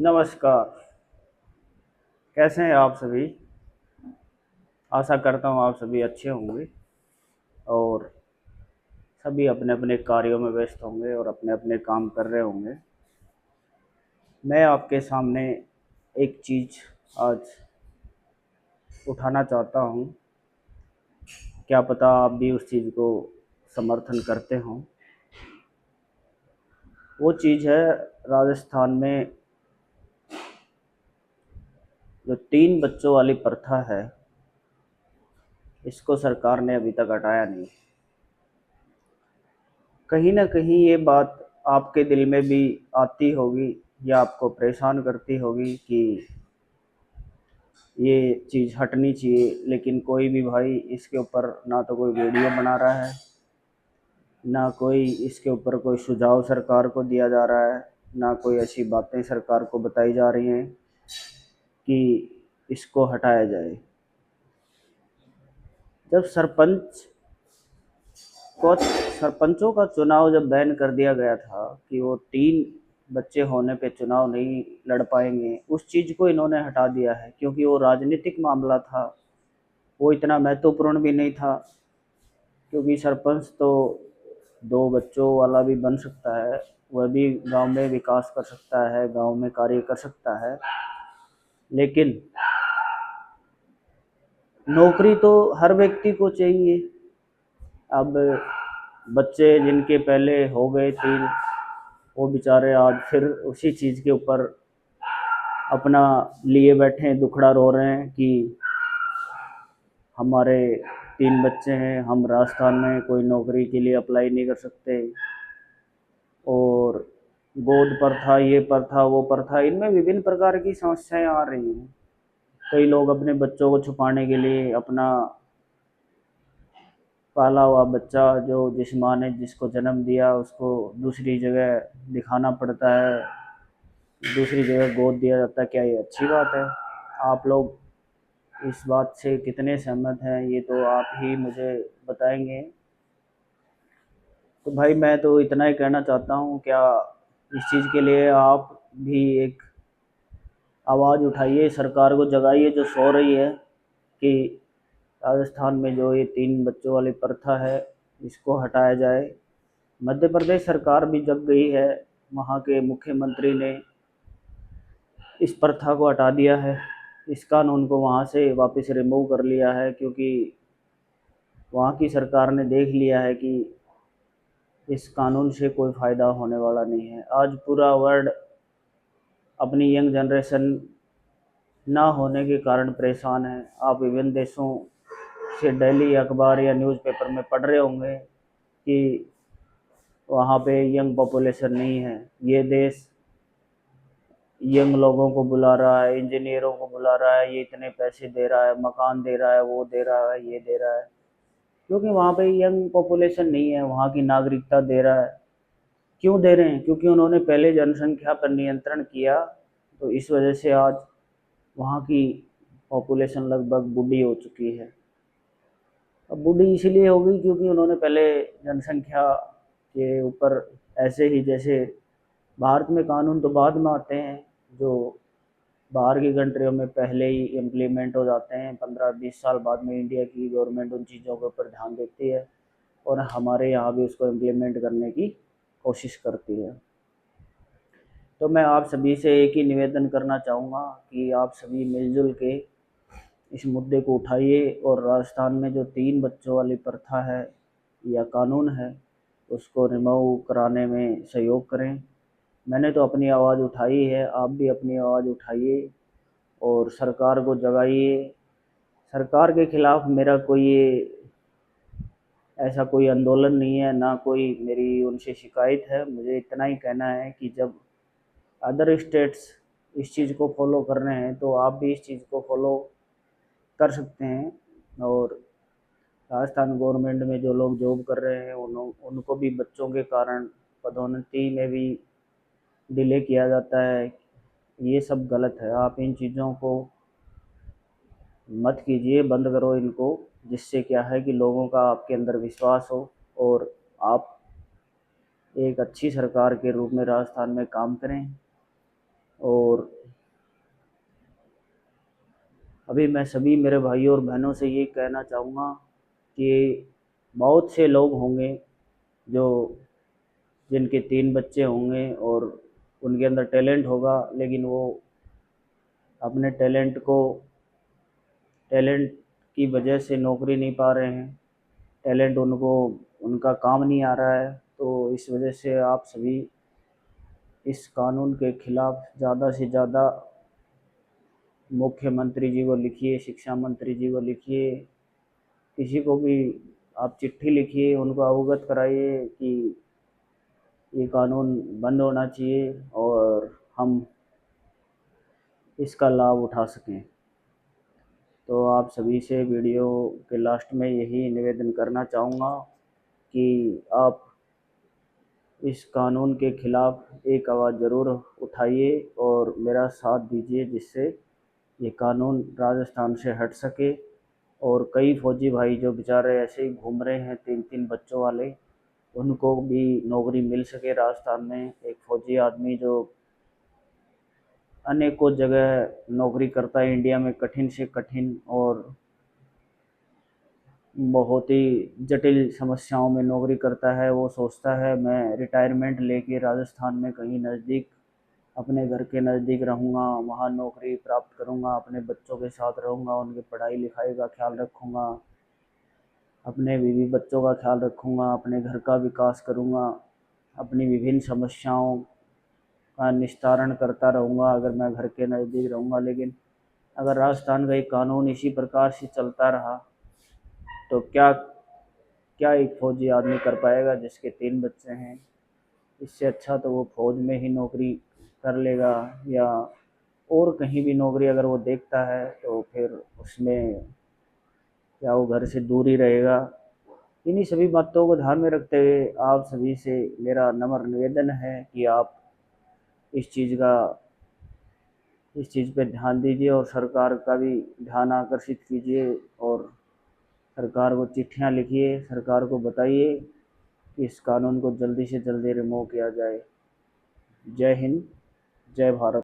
नमस्कार। कैसे हैं आप सभी? आशा करता हूँ आप सभी अच्छे होंगे और सभी अपने अपने कार्यों में व्यस्त होंगे और अपने अपने काम कर रहे होंगे। मैं आपके सामने एक चीज़ आज उठाना चाहता हूँ। क्या पता आप भी उस चीज़ को समर्थन करते हों। वो चीज़ है राजस्थान में जो 3 बच्चों वाली प्रथा है, इसको सरकार ने अभी तक हटाया नहीं। कहीं न कहीं ये बात आपके दिल में भी आती होगी या आपको परेशान करती होगी कि ये चीज़ हटनी चाहिए, लेकिन कोई भी भाई इसके ऊपर ना तो कोई वीडियो बना रहा है, ना कोई इसके ऊपर कोई सुझाव सरकार को दिया जा रहा है, ना कोई ऐसी बातें सरकार को बताई जा रही हैं कि इसको हटाया जाए। जब सरपंचों का चुनाव जब बैन कर दिया गया था कि वो 3 बच्चे होने पे चुनाव नहीं लड़ पाएंगे, उस चीज़ को इन्होंने हटा दिया है क्योंकि वो राजनीतिक मामला था। वो इतना महत्वपूर्ण भी नहीं था क्योंकि सरपंच तो 2 बच्चों वाला भी बन सकता है, वह भी गांव में विकास कर सकता है, गांव में कार्य कर सकता है। लेकिन नौकरी तो हर व्यक्ति को चाहिए। अब बच्चे जिनके पहले हो गए 3, वो बेचारे आज फिर उसी चीज़ के ऊपर अपना लिए बैठे हैं, दुखड़ा रो रहे हैं कि हमारे 3 बच्चे हैं, हम राजस्थान में कोई नौकरी के लिए अप्लाई नहीं कर सकते। और गोद प्रथा, ये प्रथा, वो प्रथा, इनमें विभिन्न प्रकार की समस्याएं आ रही हैं। कई लोग अपने बच्चों को छुपाने के लिए अपना पाला हुआ बच्चा, जो जिस माँ ने जिसको जन्म दिया, उसको दूसरी जगह दिखाना पड़ता है, दूसरी जगह गोद दिया जाता है। क्या ये अच्छी बात है? आप लोग इस बात से कितने सहमत हैं, ये तो आप ही मुझे बताएंगे। तो भाई मैं तो इतना ही कहना चाहता हूँ, क्या इस चीज़ के लिए आप भी एक आवाज़ उठाइए, सरकार को जगाइए जो सो रही है कि राजस्थान में जो ये 3 बच्चों वाली प्रथा है, इसको हटाया जाए। मध्य प्रदेश सरकार भी जग गई है, वहाँ के मुख्यमंत्री ने इस प्रथा को हटा दिया है, इस कानून को वहाँ से वापस रिमूव कर लिया है क्योंकि वहाँ की सरकार ने देख लिया है कि इस कानून से कोई फ़ायदा होने वाला नहीं है। आज पूरा वर्ल्ड अपनी यंग जनरेशन ना होने के कारण परेशान है। आप विभिन्न देशों से डेली अखबार या न्यूज़पेपर में पढ़ रहे होंगे कि वहाँ पे यंग पॉपुलेशन नहीं है। ये देश यंग लोगों को बुला रहा है, इंजीनियरों को बुला रहा है, ये इतने पैसे दे रहा है, मकान दे रहा है, वो दे रहा है, ये दे रहा है, क्योंकि वहाँ पे यंग पॉपुलेशन नहीं है। वहाँ की नागरिकता दे रहा है। क्यों दे रहे हैं? क्योंकि उन्होंने पहले जनसंख्या पर नियंत्रण किया, तो इस वजह से आज वहाँ की पॉपुलेशन लगभग बूढ़ी हो चुकी है। अब बूढ़ी इसलिए हो गई क्योंकि उन्होंने पहले जनसंख्या के ऊपर, ऐसे ही जैसे भारत में कानून तो बाद में आते हैं, जो बाहर की कंट्रियों में पहले ही इम्प्लीमेंट हो जाते हैं, 15-20 साल बाद में इंडिया की गवर्नमेंट उन चीज़ों के ऊपर ध्यान देती है और हमारे यहाँ भी उसको इम्प्लीमेंट करने की कोशिश करती है। तो मैं आप सभी से एक ही निवेदन करना चाहूँगा कि आप सभी मिलजुल के इस मुद्दे को उठाइए और राजस्थान में जो 3 बच्चों वाली प्रथा है या कानून है, उसको रिमूव कराने में सहयोग करें। मैंने तो अपनी आवाज़ उठाई है, आप भी अपनी आवाज़ उठाइए और सरकार को जगाइए। सरकार के खिलाफ मेरा कोई ऐसा कोई आंदोलन नहीं है, ना कोई मेरी उनसे शिकायत है। मुझे इतना ही कहना है कि जब अदर स्टेट्स इस चीज़ को फॉलो कर रहे हैं, तो आप भी इस चीज़ को फॉलो कर सकते हैं। और राजस्थान गवर्नमेंट में जो लोग जॉब कर रहे हैं, उनको भी बच्चों के कारण पदोन्नति में भी डिले किया जाता है। ये सब गलत है। आप इन चीज़ों को मत कीजिए, बंद करो इनको, जिससे क्या है कि लोगों का आपके अंदर विश्वास हो और आप एक अच्छी सरकार के रूप में राजस्थान में काम करें और अभी मैं सभी मेरे भाइयों और बहनों से ये कहना चाहूँगा कि बहुत से लोग होंगे जो जिनके 3 बच्चे होंगे और उनके अंदर टैलेंट होगा, लेकिन वो अपने टैलेंट की वजह से नौकरी नहीं पा रहे हैं। टैलेंट उनको उनका काम नहीं आ रहा है। तो इस वजह से आप सभी इस कानून के खिलाफ ज़्यादा से ज़्यादा मुख्यमंत्री जी को लिखिए, शिक्षा मंत्री जी को लिखिए, किसी को भी आप चिट्ठी लिखिए, उनको अवगत कराइए कि ये कानून बंद होना चाहिए और हम इसका लाभ उठा सकें। तो आप सभी से वीडियो के लास्ट में यही निवेदन करना चाहूँगा कि आप इस कानून के खिलाफ एक आवाज़ ज़रूर उठाइए और मेरा साथ दीजिए, जिससे ये कानून राजस्थान से हट सके और कई फौजी भाई जो बेचारे ऐसे ही घूम रहे हैं 3-3 बच्चों वाले, उनको भी नौकरी मिल सके। राजस्थान में एक फौजी आदमी जो अनेकों जगह नौकरी करता है, इंडिया में कठिन से कठिन और बहुत ही जटिल समस्याओं में नौकरी करता है, वो सोचता है मैं रिटायरमेंट लेके राजस्थान में कहीं नज़दीक अपने घर के नज़दीक रहूँगा, वहाँ नौकरी प्राप्त करूँगा, अपने बच्चों के साथ रहूँगा, उनकी पढ़ाई लिखाई का ख्याल रखूँगा, अपने बीवी बच्चों का ख्याल रखूँगा, अपने घर का विकास करूँगा, अपनी विभिन्न समस्याओं का निस्तारण करता रहूँगा अगर मैं घर के नज़दीक रहूँगा। लेकिन अगर राजस्थान का एक कानून इसी प्रकार से चलता रहा तो क्या क्या एक फौजी आदमी कर पाएगा जिसके 3 बच्चे हैं। इससे अच्छा तो वो फौज में ही नौकरी कर लेगा, या और कहीं भी नौकरी अगर वो देखता है तो फिर उसमें क्या वो घर से दूर ही रहेगा। इन्हीं सभी बातों को ध्यान में रखते हुए आप सभी से मेरा नम्र निवेदन है कि आप इस चीज़ का इस चीज़ पे ध्यान दीजिए और सरकार का भी ध्यान आकर्षित कीजिए और सरकार को चिट्ठियाँ लिखिए, सरकार को बताइए कि इस कानून को जल्दी से जल्दी रिमूव किया जाए। जय हिंद, जय भारत।